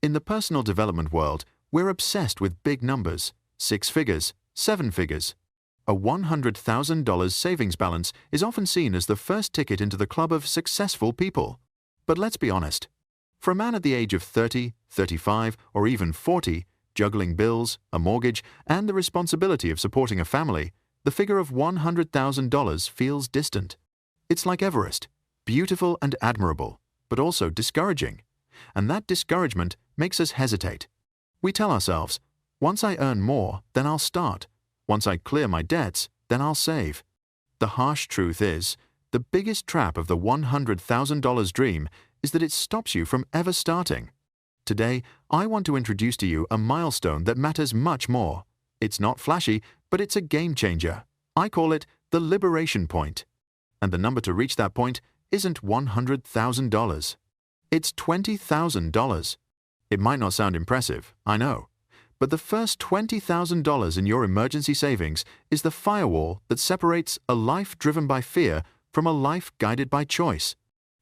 In the personal development world, we're obsessed with big numbers, 6 figures, 7 figures. A $100,000 savings balance is often seen as the first ticket into the club of successful people. But let's be honest. For a man at the age of 30, 35, or even 40, juggling bills, a mortgage, and the responsibility of supporting a family, the figure of $100,000 feels distant. It's like Everest, beautiful and admirable, but also discouraging. And that discouragement makes us hesitate. We tell ourselves, once I earn more, then I'll start. Once I clear my debts, then I'll save. The harsh truth is, the biggest trap of the $100,000 dream is that it stops you from ever starting. Today, I want to introduce to you a milestone that matters much more. It's not flashy, but it's a game changer. I call it the liberation point. And the number to reach that point isn't $100,000. It's $20,000. It might not sound impressive, I know. But the first $20,000 in your emergency savings is the firewall that separates a life driven by fear from a life guided by choice.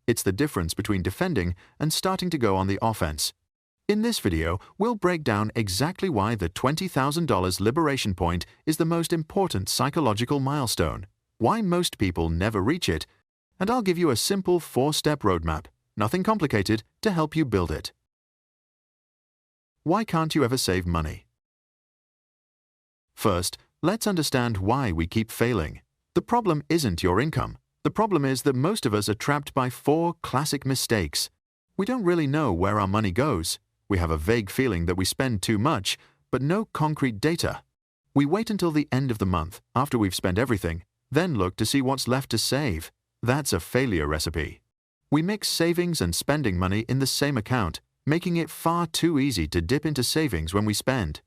It's the difference between defending and starting to go on the offense. In this video, we'll break down exactly why the $20,000 liberation point is the most important psychological milestone, why most people never reach it, and I'll give you a simple 4-step roadmap, nothing complicated, to help you build it. Why can't you ever save money? First, let's understand why we keep failing. The problem isn't your income. The problem is that most of us are trapped by 4 classic mistakes. We don't really know where our money goes. We have a vague feeling that we spend too much, but no concrete data. We wait until the end of the month, after we've spent everything, then look to see what's left to save. That's a failure recipe. We mix savings and spending money in the same account, making it far too easy to dip into savings when we spend.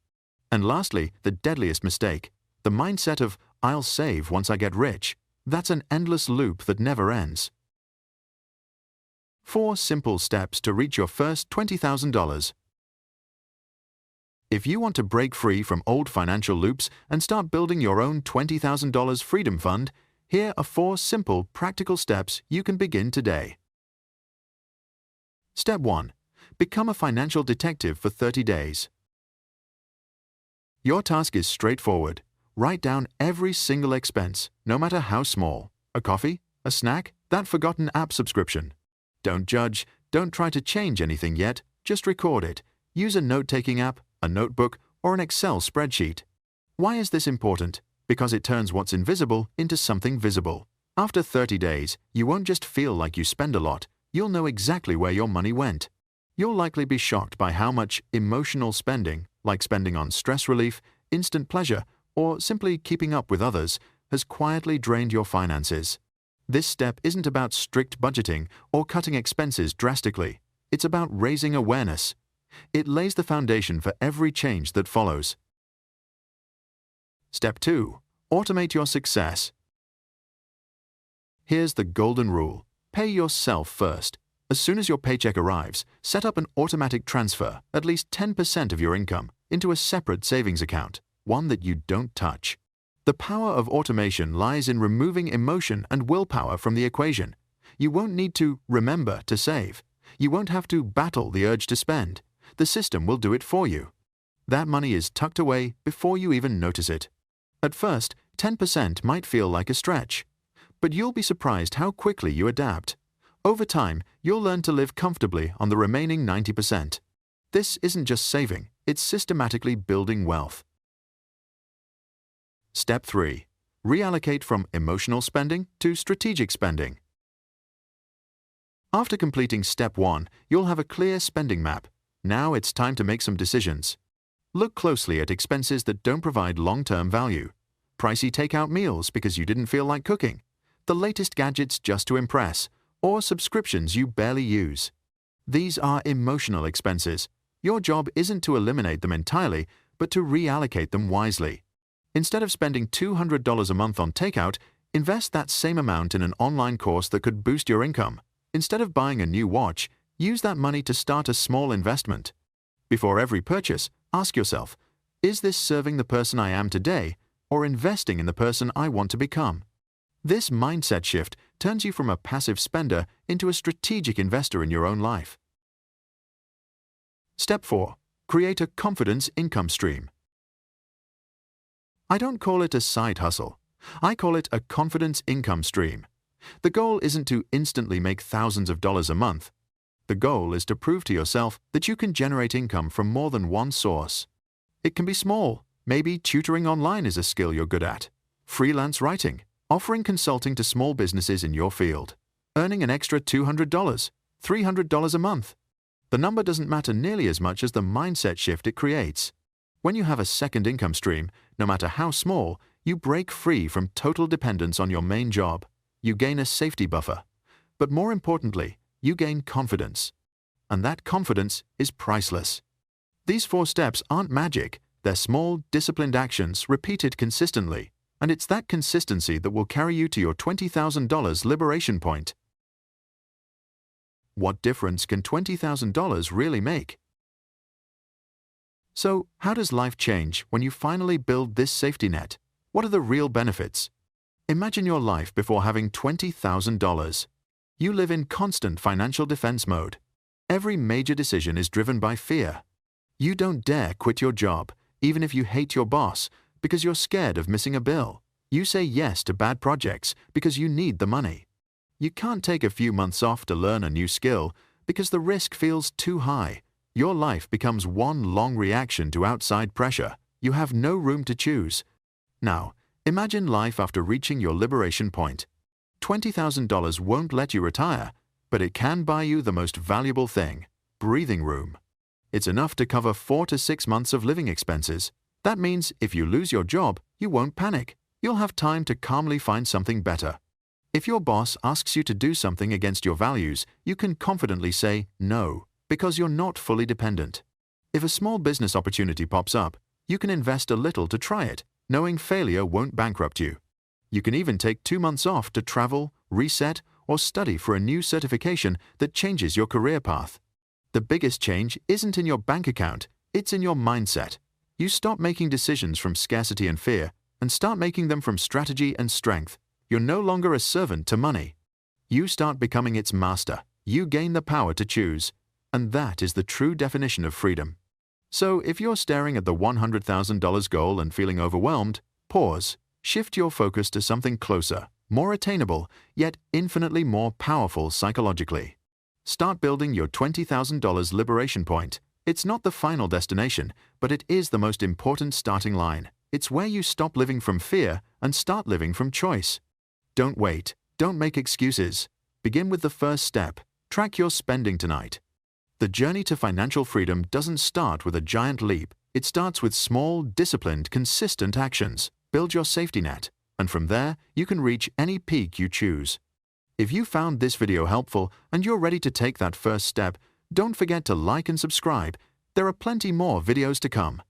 And lastly, the deadliest mistake, the mindset of, I'll save once I get rich. That's an endless loop that never ends. 4 simple steps to reach your first $20,000. If you want to break free from old financial loops and start building your own $20,000 freedom fund, here are 4 simple, practical steps you can begin today. Step 1. Become a financial detective for 30 days. Your task is straightforward. Write down every single expense, no matter how small. A coffee, a snack, that forgotten app subscription. Don't judge, don't try to change anything yet, just record it. Use a note-taking app, a notebook, or an Excel spreadsheet. Why is this important? Because it turns what's invisible into something visible. After 30 days, you won't just feel like you spend a lot, you'll know exactly where your money went. You'll likely be shocked by how much emotional spending, like spending on stress relief, instant pleasure, or simply keeping up with others, has quietly drained your finances. This step isn't about strict budgeting or cutting expenses drastically. It's about raising awareness. It lays the foundation for every change that follows. Step 2. Automate your success. Here's the golden rule. Pay yourself first. As soon as your paycheck arrives, set up an automatic transfer, at least 10% of your income, into a separate savings account, one that you don't touch. The power of automation lies in removing emotion and willpower from the equation. You won't need to remember to save. You won't have to battle the urge to spend. The system will do it for you. That money is tucked away before you even notice it. At first, 10% might feel like a stretch, but you'll be surprised how quickly you adapt. Over time, you'll learn to live comfortably on the remaining 90%. This isn't just saving, it's systematically building wealth. Step 3. Reallocate from emotional spending to strategic spending. After completing Step 1, you'll have a clear spending map. Now it's time to make some decisions. Look closely at expenses that don't provide long-term value. Pricey takeout meals because you didn't feel like cooking. The latest gadgets just to impress. Or subscriptions you barely use. These are emotional expenses. Your job isn't to eliminate them entirely, but to reallocate them wisely. Instead of spending $200 a month on takeout, invest that same amount in an online course that could boost your income. Instead of buying a new watch, use that money to start a small investment. Before every purchase, ask yourself, is this serving the person I am today or investing in the person I want to become? This mindset shift turns you from a passive spender into a strategic investor in your own life. Step 4. Create a confidence income stream. I don't call it a side hustle. I call it a confidence income stream. The goal isn't to instantly make thousands of dollars a month. The goal is to prove to yourself that you can generate income from more than one source. It can be small. Maybe tutoring online is a skill you're good at. Freelance writing, offering consulting to small businesses in your field, earning an extra $200, $300 a month. The number doesn't matter nearly as much as the mindset shift it creates. When you have a second income stream, no matter how small, you break free from total dependence on your main job. You gain a safety buffer. But more importantly, you gain confidence. And that confidence is priceless. These 4 steps aren't magic. They're small, disciplined actions repeated consistently. And it's that consistency that will carry you to your $20,000 liberation point. What difference can $20,000 really make? So, how does life change when you finally build this safety net? What are the real benefits? Imagine your life before having $20,000. You live in constant financial defense mode. Every major decision is driven by fear. You don't dare quit your job, even if you hate your boss, because you're scared of missing a bill. You say yes to bad projects because you need the money. You can't take a few months off to learn a new skill because the risk feels too high. Your life becomes one long reaction to outside pressure. You have no room to choose. Now, imagine life after reaching your liberation point. $20,000 won't let you retire, but it can buy you the most valuable thing, breathing room. It's enough to cover 4 to 6 months of living expenses. That means if you lose your job, you won't panic. You'll have time to calmly find something better. If your boss asks you to do something against your values, you can confidently say no, because you're not fully dependent. If a small business opportunity pops up, you can invest a little to try it, knowing failure won't bankrupt you. You can even take 2 months off to travel, reset, or study for a new certification that changes your career path. The biggest change isn't in your bank account, it's in your mindset. You stop making decisions from scarcity and fear and start making them from strategy and strength. You're no longer a servant to money. You start becoming its master. You gain the power to choose. And that is the true definition of freedom. So if you're staring at the $100,000 goal and feeling overwhelmed, pause. Shift your focus to something closer, more attainable, yet infinitely more powerful psychologically. Start building your $20,000 liberation point. It's not the final destination, but it is the most important starting line. It's where you stop living from fear and start living from choice. Don't wait. Don't make excuses. Begin with the first step. Track your spending tonight. The journey to financial freedom doesn't start with a giant leap. It starts with small, disciplined, consistent actions. Build your safety net, and from there, you can reach any peak you choose. If you found this video helpful and you're ready to take that first step, don't forget to like and subscribe. There are plenty more videos to come.